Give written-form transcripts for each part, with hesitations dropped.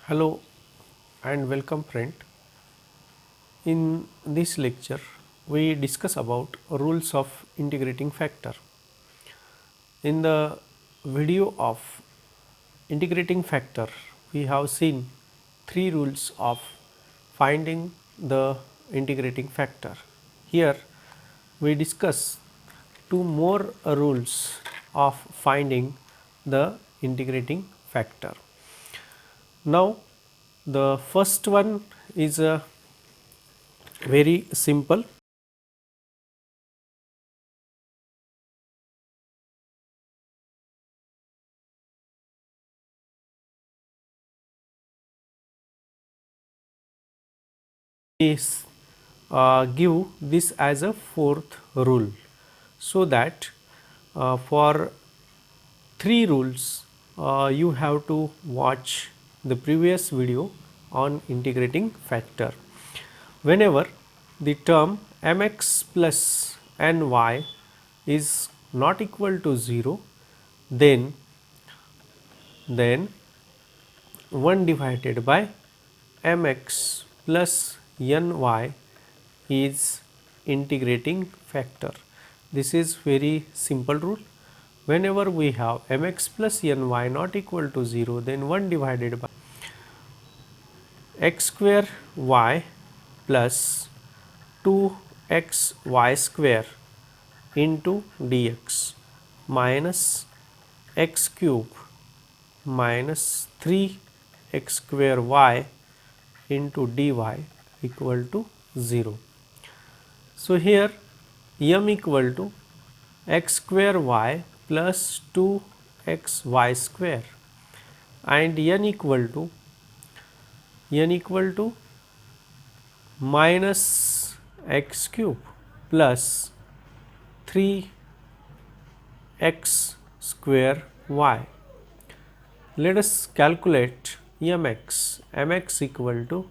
Hello and welcome friend. In this lecture we discuss about rules of integrating factor. In the video of integrating factor we have seen three rules of finding the integrating factor. Here we discuss two more rules of finding the integrating factor. Now the first one is very simple. Is give this as a fourth rule, so that for three rules you have to watch the previous video on integrating factor. Whenever the term mx plus ny is not equal to 0, then 1 divided by mx plus ny is integrating factor. This is very simple rule. Whenever we have mx plus ny not equal to 0, then 1 divided by x square y plus 2xy square into dx minus x cube minus 3x square y into dy equal to 0. So, here m equal to x square y plus 2xy square and n equal to minus x cube plus 3x square y. Let us calculate mx. Mx equal to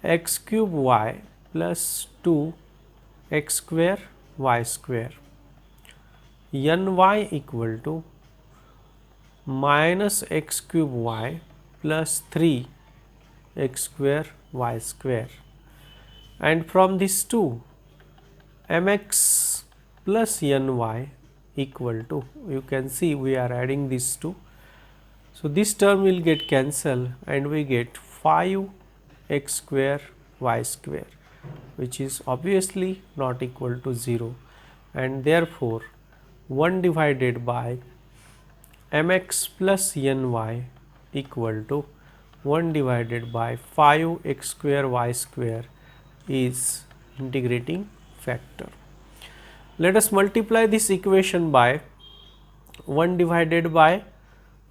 x cube y plus 2 x square y square. Ny equal to minus x cube y plus 3 x square y square. And from these two, mx plus ny equal to, you can see we are adding these two. So, this term will get cancelled and we get 5 x square y square, which is obviously not equal to 0, and therefore 1 divided by mx plus ny equal to 1 divided by 5 x square y square is integrating factor. Let us multiply this equation by 1 divided by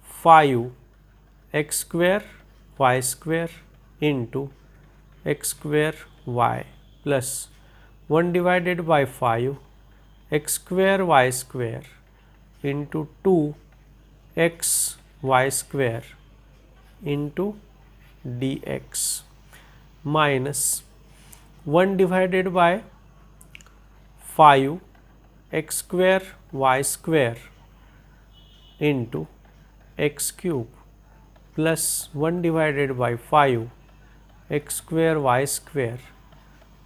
5 x square y square into x square y plus 1 divided by 5 x square y square into 2 x y square into dx minus 1 divided by 5 x square y square into x cube plus 1 divided by 5 x square y square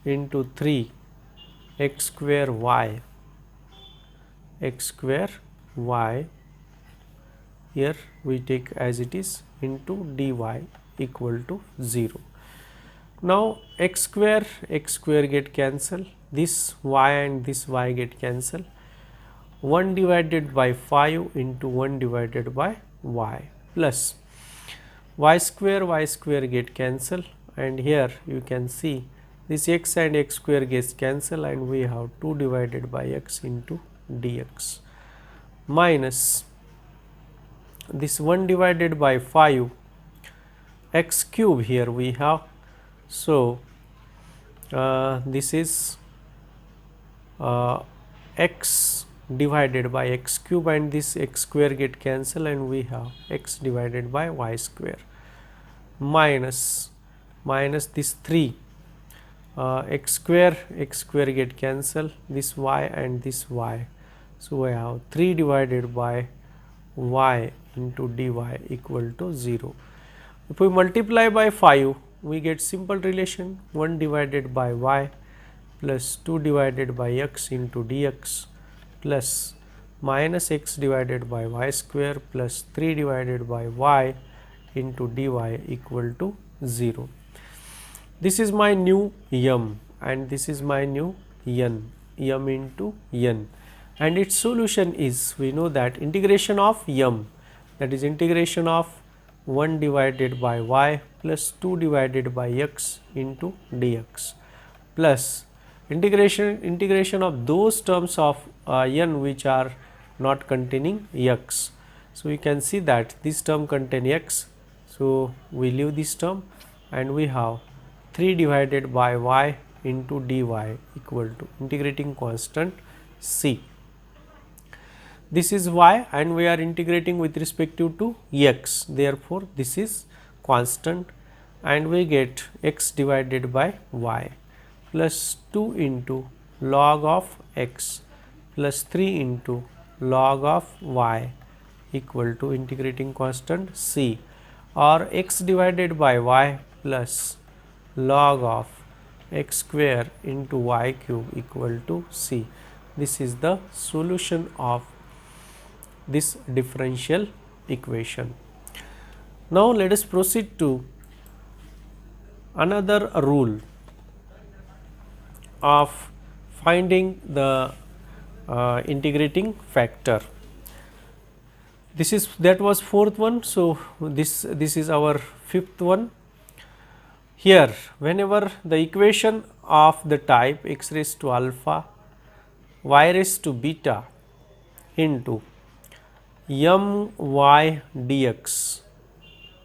into 3 x square y here we take as it is into dy equal to 0. Now x square get cancelled, this y and this y get cancelled, 1 divided by 5 into 1 divided by y plus y square get cancelled, and here you can see this x and x square gets cancelled and we have 2 divided by x into dx minus this 1 divided by 5 x cube here we have. So, this is x divided by x cube and this x square get cancelled and we have x divided by y square minus this 3 x square get cancelled, this y and this y. So, we have 3 divided by y into dy equal to 0. If we multiply by 5, we get simple relation 1 divided by y plus 2 divided by x into dx plus minus x divided by y square plus 3 divided by y into dy equal to 0. This is my new m and this is my new n, m into n, and its solution is, we know that integration of m, that is integration of 1 divided by y plus 2 divided by x into dx plus integration of those terms of n which are not containing x. So, we can see that this term contain x. So, we leave this term and we have 3 divided by y into dy equal to integrating constant c. This is y and we are integrating with respect to x, therefore, this is constant and we get x divided by y plus 2 into log of x plus 3 into log of y equal to integrating constant c, or x divided by y plus log of x square into y cube equal to c. This is the solution of this differential equation. Now, let us proceed to another rule of finding the integrating factor. That was fourth one. So, this is our fifth one. Here, whenever the equation of the type x raised to alpha y raised to beta into my dx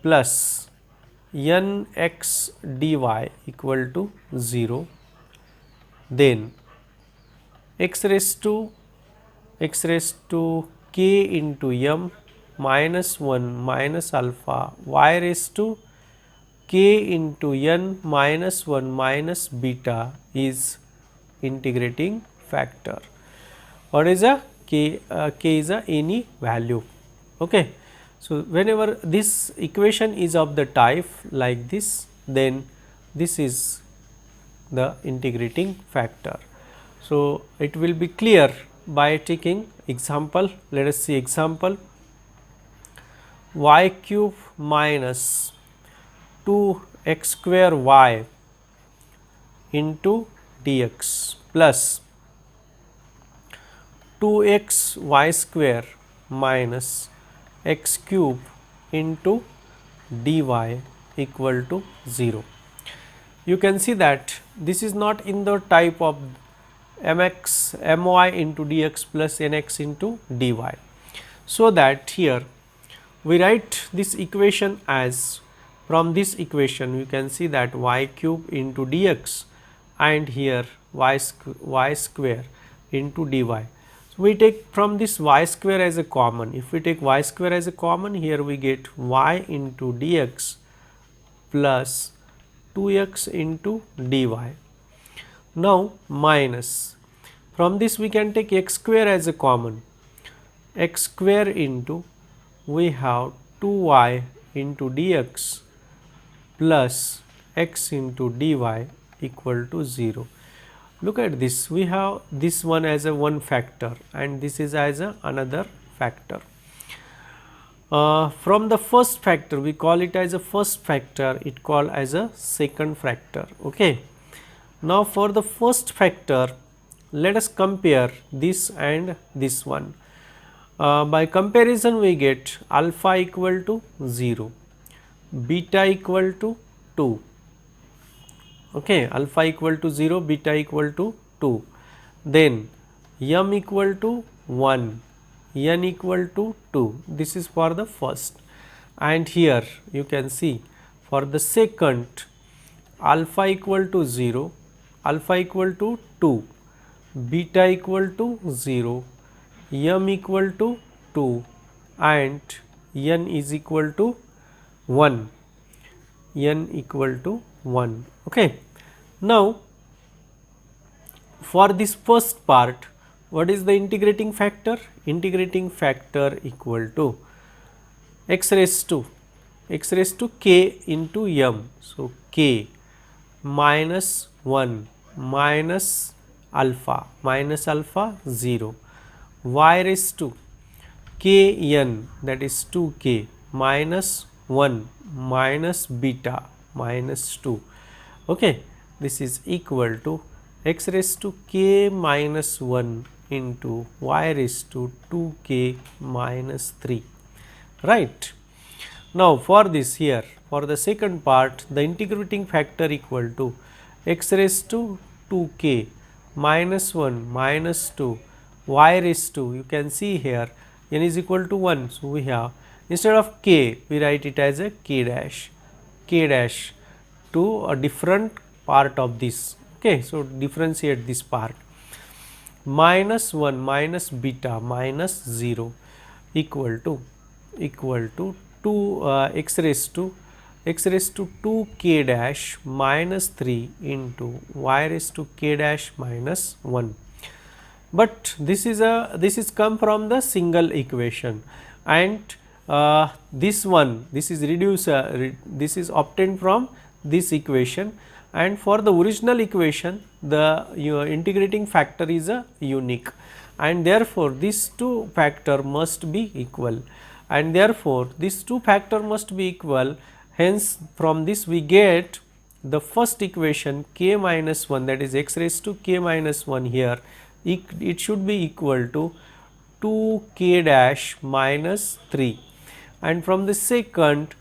plus nx dy equal to 0, then x raised to k into m minus 1 minus alpha y raised to k into n minus 1 minus beta is integrating factor. What is a k? K is a any value. Okay. So, whenever this equation is of the type like this, then this is the integrating factor. So, it will be clear by taking example. Let us see example. Y cube minus 2x square y into dx plus 2x y square minus x cube into dy equal to 0. You can see that this is not in the type of mx my into dx plus nx into dy. So, that here we write this equation as, from this equation you can see that y cube into dx and here y square into dy. So, we take from this y square as a common. If we take y square as a common, here we get y into dx plus 2x into dy. Now, minus, from this we can take x square as a common, x square into, we have 2y into dx plus x into dy equal to 0. Look at this, we have this one as a one factor and this is as a another factor. From the first factor, we call it as a first factor, it called as a second factor. Okay. Now, for the first factor, let us compare this and this one. By comparison, we get alpha equal to 0, beta equal to 2. Okay, alpha equal to 0, beta equal to 2. Then m equal to 1, n equal to 2. This is for the first. And here you can see for the second, alpha equal to 0, alpha equal to 2, beta equal to 0, m equal to 2 and n is equal to 1, n equal to 1. Okay. Now, for this first part, what is the integrating factor? Integrating factor equal to x raised to x raised to k into m. So, k minus 1 minus alpha 0, y raised to k n, that is 2k minus 1 minus beta minus 2. Okay. This is equal to x raised to k minus 1 into y raised to 2k minus 3, right. Now, for this here, for the second part, the integrating factor equal to x raised to 2k minus 1 minus 2 y raised to, you can see here n is equal to 1. So, we have instead of k, we write it as a k dash to a different part of this. Okay. So, differentiate this part minus 1 minus beta minus 0 equal to 2 x raised to 2 k dash minus 3 into y raised to k dash minus 1. But this is come from the single equation, and this is reduced, this is obtained from this equation, and for the original equation the integrating factor is a unique, and therefore these two factor must be equal, and therefore these two factor must be equal. Hence, from this we get the first equation k minus 1, that is x raised to k minus 1 here, it should be equal to 2 k dash minus 3, and from the second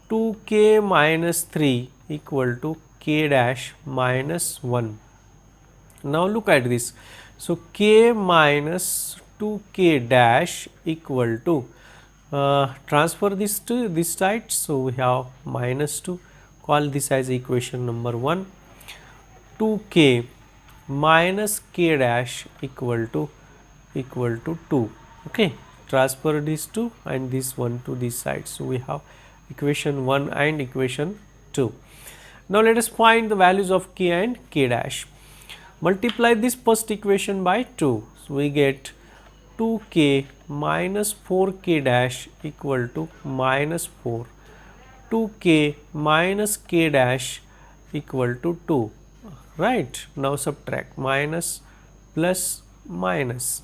2 k minus 3 equal to k dash minus 1. Now, look at this. So, k minus 2 k dash equal to, transfer this to this side. So, we have minus 2, call this as equation number 1, 2 k minus k dash equal to 2. Okay. Transfer these 2 and this 1 to this side. So, we have equation 1 and equation 2. Now, let us find the values of k and k dash. Multiply this first equation by 2. So, we get 2k minus 4k dash equal to minus 4, 2k minus k dash equal to 2, right. Now, subtract minus plus minus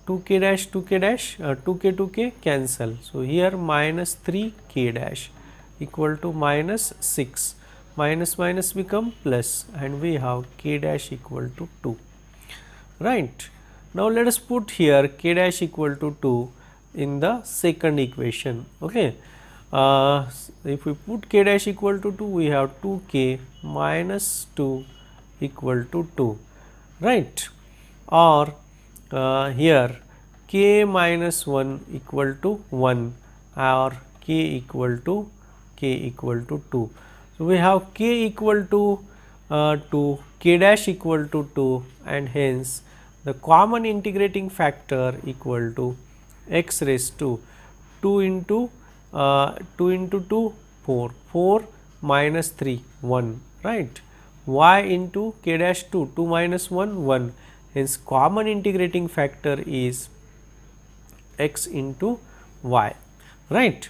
2k dash 2k cancel. So, here minus 3k dash equal to minus 6, minus minus become plus, and we have k dash equal to 2, right. Now, let us put here k dash equal to 2 in the second equation. Okay. If we put k dash equal to 2, we have 2k minus 2 equal to 2, right, or here k minus 1 equal to 1 or k equal to 2. So, we have k equal to 2, k dash equal to 2, and hence the common integrating factor equal to x raised to 2 into 2, 4 minus 3, 1, right, y into k dash 2, 2 minus 1, 1, hence common integrating factor is x into y, right.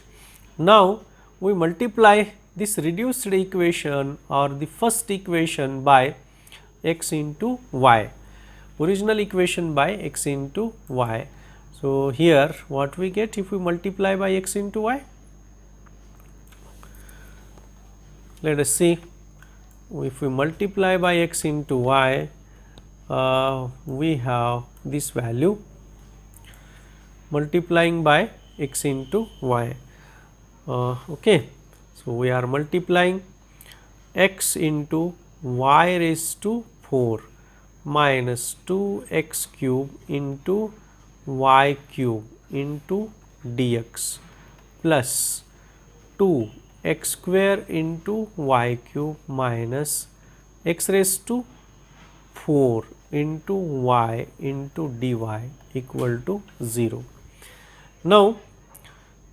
Now, we multiply this reduced equation or the first equation by x into y, original equation by x into y. So, here what we get if we multiply by x into y? Let us see. If we multiply by x into y, we have this value multiplying by x into y. Okay. So, we are multiplying x into y raised to 4 minus 2x cube into y cube into dx plus 2x square into y cube minus x raised to 4 into y into dy equal to 0. Now,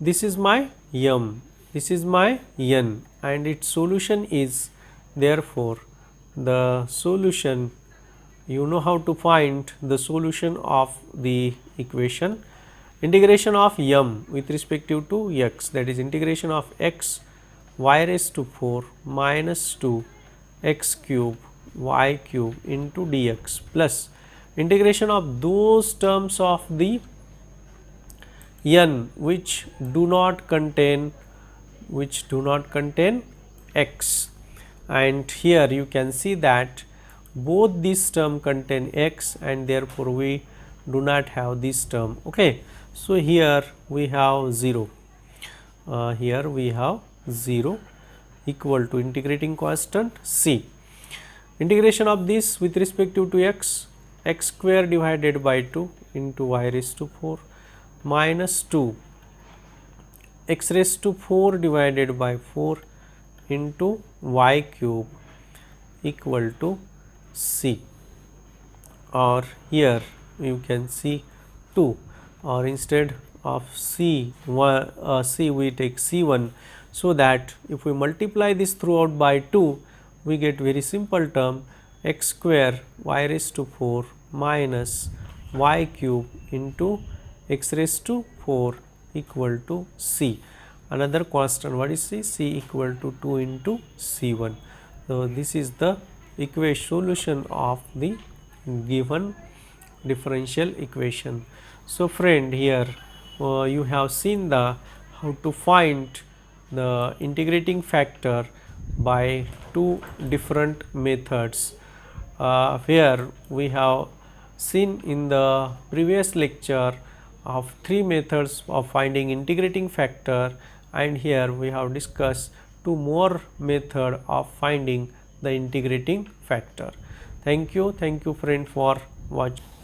this is my m, this is my n, and its solution is, therefore, the solution, you know how to find the solution of the equation. Integration of m with respect to x, that is integration of x y raised to 4 minus 2 x cube y cube into dx plus integration of those terms of the n which do not contain x, and here you can see that both this term contain x and therefore we do not have this term. Okay. So, here we have 0, here we have 0 equal to integrating constant c. Integration of this with respect to x, x square divided by 2 into y raised to 4 minus 2 x raised to 4 divided by 4 into y cube equal to c, or here you can see 2, or instead of c we take c1, so that if we multiply this throughout by 2 we get very simple term x square y raised to 4 minus y cube into x raised to 4 equal to c. Another constant, what is c? C equal to 2 into c1. So, this is the solution of the given differential equation. So, friend, here you have seen the how to find the integrating factor by two different methods, where we have seen in the previous lecture of 3 methods of finding integrating factor, and here we have discussed 2 more method of finding the integrating factor. Thank you friend for watching.